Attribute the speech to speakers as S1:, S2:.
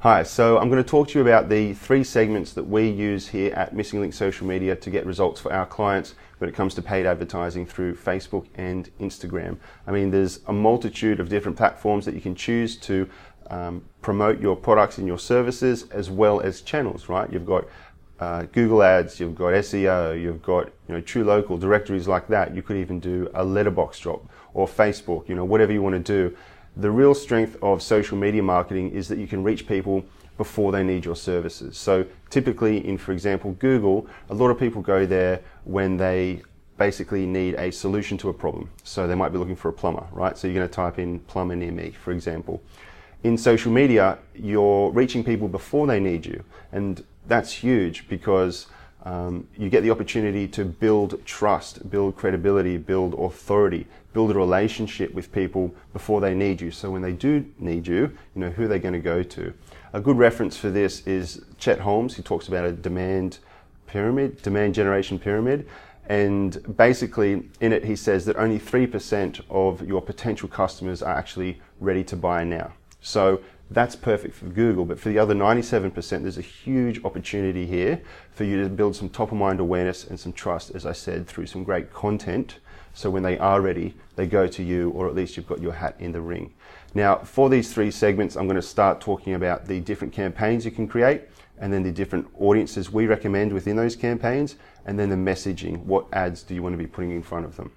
S1: Hi, so I'm going to talk to you about the three segments that we use here at Missing Link Social Media to get results for our clients when it comes to paid advertising through Facebook and Instagram. I mean, there's a multitude of different platforms that you can choose to promote your products and your services, as well as channels, right? You've got Google Ads, you've got SEO, you've got True Local, directories like that. You could even do a letterbox drop or Facebook, whatever you want to do. The real strength of social media marketing is that you can reach people before they need your services. So typically in, for example, Google, a lot of people go there when they basically need a solution to a problem. So they might be looking for a plumber, right? So you're going to type in plumber near me, for example. In social media, you're reaching people before they need you. And that's huge because you get the opportunity to build trust, build credibility, build authority, build a relationship with people before they need you. So when they do need you, who they're going to go to. A good reference for this is Chet Holmes. He talks about a demand generation pyramid. And basically in it, he says that only 3% of your potential customers are actually ready to buy now. So that's perfect for Google, but for the other 97%, there's a huge opportunity here for you to build some top of mind awareness and some trust, as I said, through some great content. So when they are ready, they go to you, or at least you've got your hat in the ring. Now, for these three segments, I'm going to start talking about the different campaigns you can create, and then the different audiences we recommend within those campaigns, and then the messaging. What ads do you want to be putting in front of them?